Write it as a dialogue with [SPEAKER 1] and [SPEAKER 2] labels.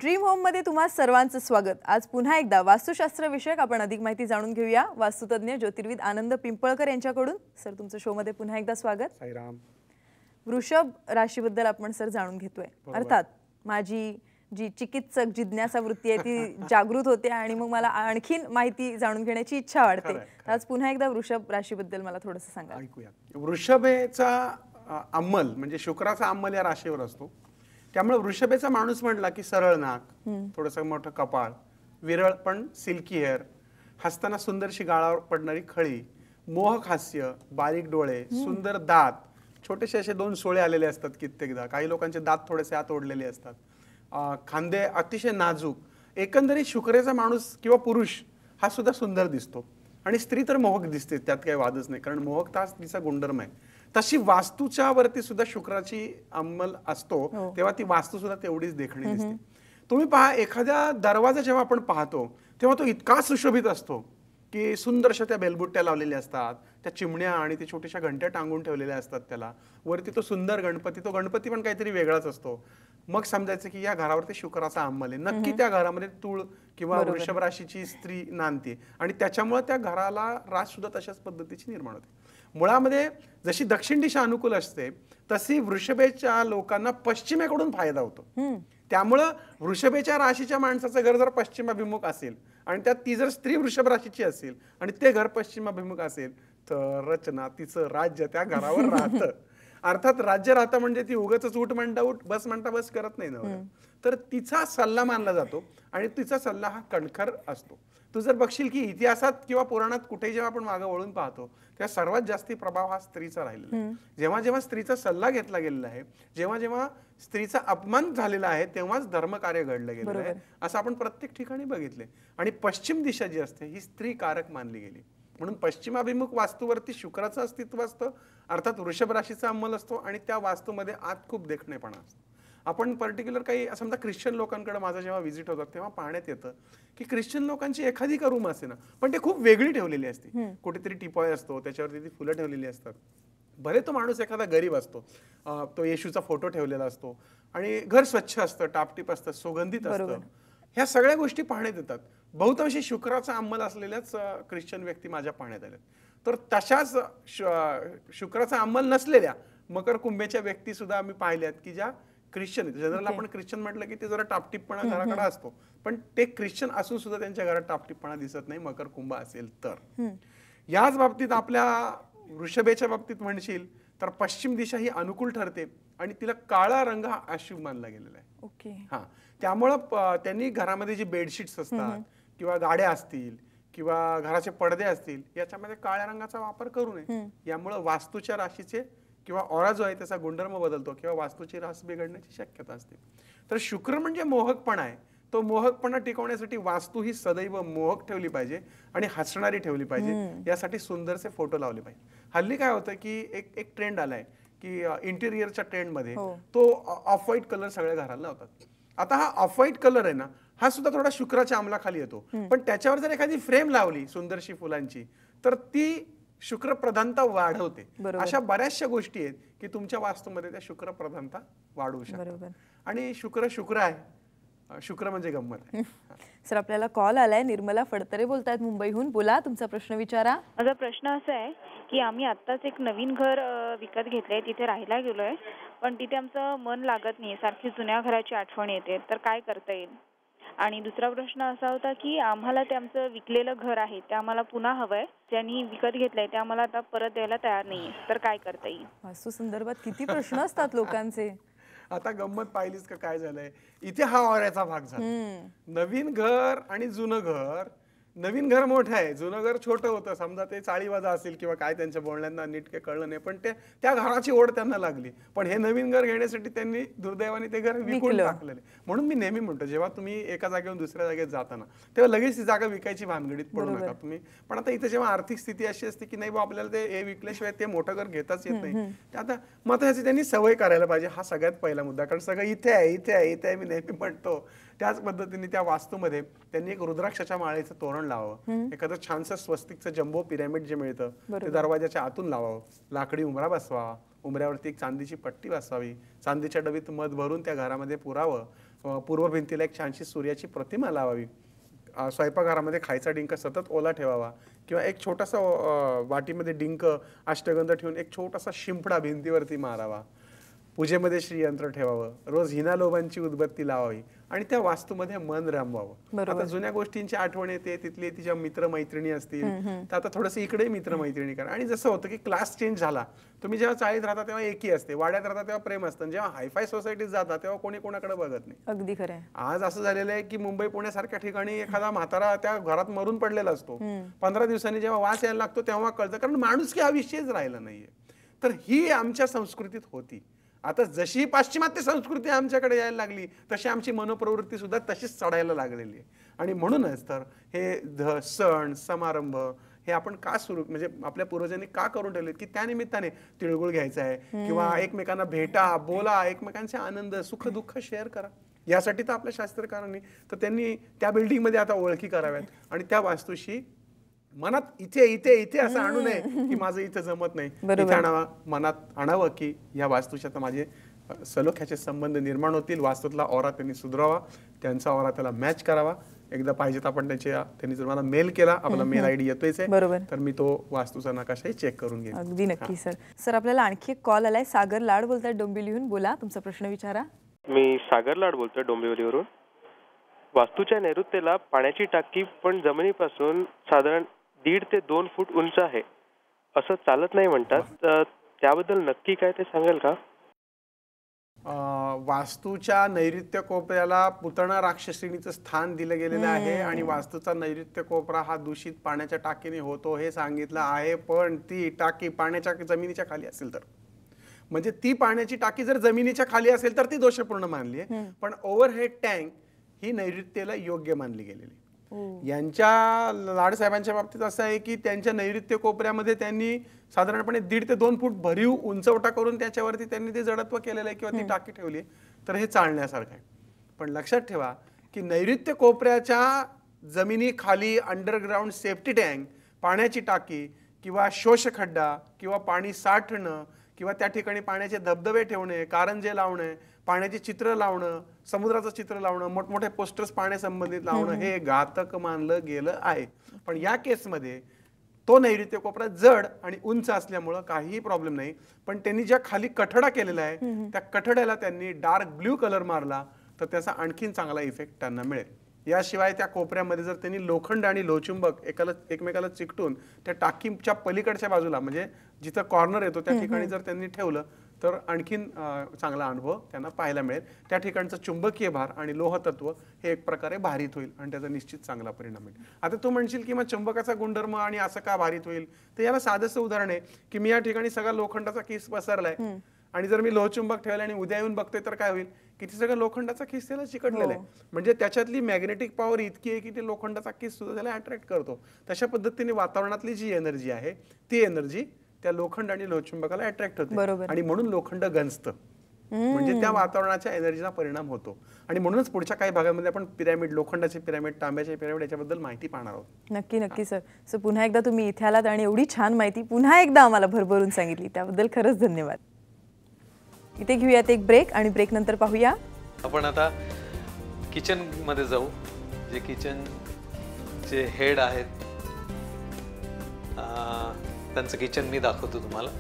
[SPEAKER 1] Dream home मध्ये तुम्हा सर्वांचं स्वागत। आज पुन्हा एकदा वास्तुशास्त्र विषयक आपण अधिक माहिती जाणून घेऊया वास्तुतज्ञ ज्योतिर्विद आनंद पिंपळकर यांच्याकडून। सर तुमचं शो मध्ये पुन्हा एकदा स्वागत।
[SPEAKER 2] साईराम।
[SPEAKER 1] वृषभ राशीबद्दल आपण सर जाणून घेतोय। अर्थात माझी जी चिकित्सक जिज्ञासा वृत्ती आहे ती जागृत होते आणि मग मला आणखीन माहिती जाणून घेण्याची इच्छा वाटते। आज पुन्हा एकदा वृषभ राशीबद्दल मला थोडंसं सांगा।
[SPEAKER 2] ऐकूया। वृषभेचा अंमल म्हणजे शुक्राचा अंमल या राशीवर असतो, त्यामुळे वृषभेचा माणूस म्हटला की सरळ नाक, थोडंसं मोठं कपाळ, विरळ पण सिल्की हेअर, हसताना सुंदरशी गाळावर पडणारी खळी, मोहक हास्य, बारीक डोळे, सुंदर दात, छोटेसे असे दोन सोळे आलेले असतात कित्येकदा, काही लोकांचे दात थोडेसे आत ओढलेले असतात, खांदे अतिशय नाजूक, एकंदरीत शुक्रेचा माणूस किंवा पुरुष हा सुद्धा सुंदर दिसतो आणि स्त्री तर मोहक दिसते, त्यात काही वादच नाही, कारण मोहकता हा स्त्रीचा गुणधर्म आहे। तशी वास्तूच्या वरती सुद्धा शुक्राची अंमल असतो, तेव्हा ती वास्तू सुद्धा तेवढीच देखणी दिसते। तुम्ही पहा, एखाद्या दरवाजा जेव्हा आपण पाहतो तेव्हा तो इतका सुशोभित असतो की सुंदरशा त्या बेलबुट्ट्या लावलेल्या असतात, त्या चिमण्या आणि ते छोट्याशा घंट्या टांगून ठेवलेल्या असतात, त्याला वरती तो सुंदर गणपती, तो गणपती पण काहीतरी वेगळाच असतो। मग समजायचं की या घरावरती शुक्राचा अंमल आहे, नक्की त्या घरामध्ये तूळ किंवा वृषभ राशीची स्त्री नांदते आणि त्याच्यामुळे त्या घराला रास सुद्धा तशाच पद्धतीची निर्माण होते। मुळामध्ये जशी दक्षिण दिशा अनुकूल असते तशी वृषभेच्या लोकांना पश्चिमेकडून फायदा होतो, त्यामुळे वृषभेच्या राशीच्या माणसाचं घर जर पश्चिमाभिमुख असेल आणि त्यात ती जर स्त्री वृषभ राशीची असेल आणि ते घर पश्चिमाभिमुख असेल तर रचना तिचं राज्य त्या घरावर राहतं। अर्थात राज्य राहतं म्हणजे ती उगाच उठ म्हणता उठ, बस म्हणता बस करत नाही ना, तर तिचा सल्ला मानला जातो आणि तिचा सल्ला हा कणखर असतो। तू जर बघशील की इतिहासात किंवा पुराणात कुठेही जेव्हा आपण मागे वळून पाहतो तेव्हा सर्वात जास्ती प्रभाव हा स्त्रीचा राहिलेला आहे। जेव्हा जेव्हा स्त्रीचा सल्ला घेतला गेलेला आहे, जेव्हा जेव्हा स्त्रीचा अपमान झालेला आहे, तेव्हाच धर्मकार्य घडलं गेलेलं आहे, असं आपण प्रत्येक ठिकाणी बघितले। आणि पश्चिम दिशा जी असते ही स्त्री कारक मानली गेली, म्हणून पश्चिमाभिमुख वास्तूवरती शुक्राचं अस्तित्व असतं, अर्थात वृषभ राशीचा अंमल असतो आणि त्या वास्तूमध्ये आत खूप देखणेपणा असतो। आपण पर्टिक्युलर काही समजा ख्रिश्चन लोकांकडे माझा जेव्हा व्हिजिट होतात तेव्हा पाहण्यात येतं की ख्रिश्चन लोकांची एखादी का रूम असे ना, पण ते खूप वेगळी ठेवलेली असते, कुठेतरी टिपॉय असतो, त्याच्यावरती ती फुलं ठेवलेली असतात, भले तो माणूस एखादा गरीब असतो, तो येशूचा फोटो ठेवलेला असतो आणि घर स्वच्छ असतं, टापटीप असतं, सुगंधित असतं, ह्या सगळ्या गोष्टी पाहण्यात येतात। बहुतांशी शुक्राचा अंमल असलेल्याच ख्रिश्चन व्यक्ती माझ्या पाहण्यात आल्या। तर तशाच शुक्राचा अंमल नसलेल्या मकर कुंभेच्या व्यक्ती सुद्धा आम्ही पाहिल्यात की ज्या ख्रिश्चन, जनरल आपण ख्रिश्चन म्हटलं की ते जरा टापटीपणा घराकडे असतो, पण ते ख्रिश्चन असून सुद्धा त्यांच्या घरात टापटीपणा दिसत नाही मकर कुंभ असेल तर। याच बाबतीत आपल्या वृषभेच्या बाबतीत म्हणशील तर पश्चिम दिशा ही अनुकूल ठरते आणि तिला काळा रंग हा अशुभ मानला गेलेला आहे। हा, त्यामुळं त्यांनी घरामध्ये जी बेडशीट्स असतात किंवा गाड्या असतील किंवा घराचे पडदे असतील याच्यामध्ये काळ्या रंगाचा वापर करू नये, यामुळे वास्तूच्या राशीचे किंवा ऑरा जो आहे त्याचा गुणधर्म बदलतो किंवा वास्तूची रास बिघडण्याची शक्यता असते। तर शुक्र म्हणजे मोहकपणा आहे, तो मोहकपणा टिकवण्यासाठी वास्तू ही सदैव मोहक ठेवली पाहिजे आणि हसणारी ठेवली पाहिजे, यासाठी सुंदरसे फोटो लावले पाहिजे। हल्ली काय होतं की एक ट्रेंड आलाय की इंटेरियरच्या ट्रेंडमध्ये तो ऑफ व्हाईट कलर सगळ्या घराला लावतात। आता हा ऑफ व्हाईट कलर आहे ना, हा सुद्धा थोडा शुक्राच्या अंमलाखाली येतो, पण त्याच्यावर जर एखादी फ्रेम लावली सुंदरशी फुलांची तर ती शुक्र प्रधानता वाढवते। अशा बऱ्याचशा गोष्टी आहेत की तुमच्या वास्तूमध्ये त्या शुक्र प्रधानता वाढवू शकतात आणि शुक्र आहे, शुक्र म्हणजे गंमत आहे।
[SPEAKER 1] सर आपल्याला कॉल आलाय, निर्मला फडतरे बोलतायत मुंबईहून, बोला तुमचा प्रश्न विचारा।
[SPEAKER 3] माझा प्रश्न असा आहे की आम्ही आत्ताच एक नवीन घर विकत घेतलंय, तिथे राहायला गेलोय, पण तिथे आमचं मन लागत नाही, सारखी जुन्या घराची आठवण येते, तर काय करता येईल? आणि दुसरा प्रश्न असा होता की आम्हाला ते आमचं विकलेलं घर आहे ते आम्हाला पुन्हा हवंय, ज्यांनी विकत घेतलंय ते आम्हाला आता परत द्यायला तयार नाहीये, तर काय करता येईल?
[SPEAKER 1] वास्तू संदर्भात किती प्रश्न असतात लोकांचे।
[SPEAKER 2] आता गंमत पाहिलीस का काय झालंय, इथे हा ऑऱ्याचा भाग झाला। नवीन घर आणि जुनं घर, नवीन घर मोठं आहे, जुनं घर छोटं होतं, समजा ते चाळीवाजा असेल किंवा काय त्यांच्या बोलण्यांना नीट काही कळलं नाही, पण त्या घराची ओढ त्यांना लागली, पण हे नवीन घर घेण्यासाठी त्यांनी दुर्दैवाने ते घर विकून टाकलेले। म्हणून मी नेहमी म्हणतो जेव्हा तुम्ही एका जागेवरून दुसऱ्या जागेत जाताना तेव्हा लगेच ती जागा विकायची भानगडीत पडू नका तुम्ही। पण आता इथे जेव्हा आर्थिक स्थिती अशी असते की नाही बा आपल्याला ते हे विकल्याशिवाय ते मोठं घर घेताच येत नाही, ते आता मग ह्याची त्यांनी सवय करायला पाहिजे, हा सगळ्यात पहिला मुद्दा, कारण सगळं इथे आहे इथे आहे इथे आहे मी नेहमी म्हणतो। त्याच पद्धतीने त्या वास्तूमध्ये त्यांनी एक रुद्राक्षाच्या माळेचं तोरण लावावं, एखादं छानसं स्वस्तिकचं जम्बो पिरॅमिड जे मिळतं ते दरवाजाच्या आतून लावावं, लाकडी उंबरा बसवावा, उंबऱ्यावरती एक चांदीची पट्टी बसवावी, चांदीच्या डबीत मध भरून त्या घरामध्ये पुरावं पूर्व भिंतीला एक छानशी सूर्याची प्रतिमा लावावी, स्वयंपाकघरामध्ये खायचा डिंक सतत ओला ठेवावा, किंवा एक छोटासा वाटीमध्ये डिंक अष्टगंध ठेवून एक छोटासा शिंपडा भिंतीवरती मारावा, पूजेमध्ये श्रीयंत्र ठेवावं, रोज हिनालोभांची उदबत्ती लावावी आणि त्या वास्तूमध्ये मन रमवावं. आता जुन्या गोष्टींची आठवण येते, तिथले तिच्या मित्रमैत्रिणी असतील तर आता थोडंसं इकडे मित्रमैत्रिणी करा. आणि जसं होतं की क्लास चेंज झाला, तुम्ही जेव्हा चाळीत राहता तेव्हा एकी असते, वाड्यात राहता तेव्हा प्रेम असतं, जेव्हा हायफाय सोसायटीत जाता तेव्हा कोणी कोणाकडे बघत नाही.
[SPEAKER 1] अगदी खरं आहे.
[SPEAKER 2] आज असं झालेलं आहे की मुंबई पुण्यासारख्या ठिकाणी एखादा म्हातारा त्या घरात मरून पडलेला असतो, 15 दिवसांनी जेव्हा वास यायला लागतो तेव्हा कळतं, कारण माणूस की हा विषयच राहिला नाहीये. तर ही आमच्या संस्कृतीत होती. आता जशी पाश्चिमात्य संस्कृती आमच्याकडे यायला लागली तशी आमची मनोप्रवृत्ती सुद्धा तशीच चढायला लागलेली आहे. आणि म्हणूनच तर हे सण समारंभ हे आपण का सुरू, म्हणजे आपल्या पूर्वजांनी का करून ठेवले की त्या निमित्ताने तिळगुळ घ्यायचा आहे, किंवा एकमेकांना भेटा, बोला, एकमेकांचे आनंद सुख दुःख शेअर करा. यासाठी तर आपल्या शास्त्रकारांनी तर त्यांनी त्या बिल्डिंगमध्ये आता ओळखी कराव्यात आणि त्या वास्तूशी मनात इथे इथे इथे असं आणू नये की माझं इथं जमत नाही, इथे आणावं, मनात आणावं की या वास्तूच्या तर माझे सलोख्याचे संबंध निर्माण होतील. वास्तूतला ऑरा त्यांनी सुधारावा, त्यांचा ऑरा त्याला मॅच करावा. एकदा पाहिजे तर आपण त्यांनी जर मला मेल केला, आपला मेल आयडी येतोयच आहे, तर मी तो वास्तूचा नकाशाही चेक करून घेईन.
[SPEAKER 1] अगदी नक्की सर. सर आपल्याला आणखी एक कॉल आलाय. सागर लाड बोलताय डोंबिवलीहून. बोला, तुमचा प्रश्न विचारा.
[SPEAKER 4] मी सागर लाड बोलतोय डोंबिवलीवरून. वास्तूच्या नैऋत्येला पाण्याची टाकी पण जमिनीपासून साधारण 1.5 ते 2 फूट उंच आहे, असं चालत नाही म्हणतात, त्याबद्दल नक्की काय ते सांगाल का?
[SPEAKER 2] वास्तूच्या नैऋत्य कोपऱ्याला पुतना राक्षसिणीचं स्थान दिलं गेलेलं आहे आणि वास्तूचा नैऋत्य कोपरा हा दूषित पाण्याच्या टाकीने होतो हे सांगितलं आहे. पण ती टाकी पाण्याच्या जमिनीच्या खाली असेल तर, म्हणजे ती पाण्याची टाकी जर जमिनीच्या खाली असेल तर ती दोषपूर्ण मानली आहे, पण ओव्हरहेड टँक ही नैऋत्येला योग्य मानली गेलेली. यांच्या लाडसाहेबांच्या बाबतीत असं आहे की त्यांच्या नैऋत्य कोपऱ्यामध्ये त्यांनी साधारणपणे 1.5 ते 2 फूट भरीव उंचवटा करून त्याच्यावरती त्यांनी ते जडत्व केलेलं आहे किंवा ती टाकी ठेवली आहे, तर हे चालण्यासारखं आहे. पण लक्षात ठेवा की नैऋत्य कोपऱ्याच्या जमिनी खाली अंडरग्राऊंड सेफ्टी टँक, पाण्याची टाकी किंवा शोषखड्डा किंवा पाणी साठणं किंवा त्या ठिकाणी पाण्याचे धबधबे ठेवणे, कारंजे लावणे, पाण्याची चित्र लावणं, समुद्राचं चित्र लावणं, मोठमोठे पोस्टर्स पाण्यासंबंधित लावणं हे घातक मानलं गेलं आहे. पण या केसमध्ये तो नैऋत्य कोपरा जड आणि उंच असल्यामुळं काहीही प्रॉब्लेम नाही. पण त्यांनी ज्या खाली कठडा केलेला आहे त्या कठड्याला त्यांनी डार्क ब्ल्यू कलर मारला तर त्याचा आणखीन चांगला इफेक्ट त्यांना मिळेल. याशिवाय त्या कोपऱ्यामध्ये जर त्यांनी लोखंड आणि लोहचुंबक एकमेकाला चिकटून त्या टाकीच्या पलीकडच्या बाजूला, म्हणजे जिथं कॉर्नर येतो त्या ठिकाणी जर त्यांनी ठेवलं तर आणखीन चांगला अनुभव त्यांना पाहायला मिळेल. त्या ठिकाणचं चुंबकीय भार आणि लोहतत्व हे एक प्रकारे भारित होईल आणि त्याचा निश्चित चांगला परिणाम होईल. आता तू म्हणशील की मग चुंबकाचा गुणधर्म आणि असं का भारित होईल, तर याला साधंसं उदाहरण आहे की मी या ठिकाणी सगळा लोखंडाचा किस पसरलाय आणि जर मी लोहचुंबक ठेवला आणि उद्या येऊन बघतोय तर काय होईल की ती सगळं लोखंडाचा किस त्याला चिकटलेला आहे. म्हणजे त्याच्यातली मॅग्नेटिक पॉवर इतकी आहे की ते लोखंडाचा किस सुद्धा त्याला अट्रॅक्ट करतो. तशा पद्धतीने वातावरणातली जी एनर्जी आहे ती एनर्जी त्या लोखंड आणि लोहचुंबकाला अट्रॅक्ट होते आणि म्हणून लोखंड गंजतं, म्हणजे त्या वातावरणाच्या एनर्जीचा परिणाम होतो. आणि म्हणूनच पुढच्या काही भागामध्ये आपण पिरॅमिड, लोखंडाचे पिरॅमिड, तांब्याचे पिरॅमिड याच्याबद्दल माहिती पाहणार आहोत.
[SPEAKER 1] नक्की नक्की सर. सो पुन्हा एकदा तुम्ही इथे आलात आणि एवढी छान माहिती पुन्हा एकदा आम्हाला भरभरून सांगितली, त्याबद्दल खरंच धन्यवाद. इथे घेऊयात एक ब्रेक आणि ब्रेक नंतर पाहूया
[SPEAKER 5] आपण आता किचन मध्ये जाऊ. जे किचन चे हेड आहेत त्यांचं किचन मी दाखवतो तुम्हाला.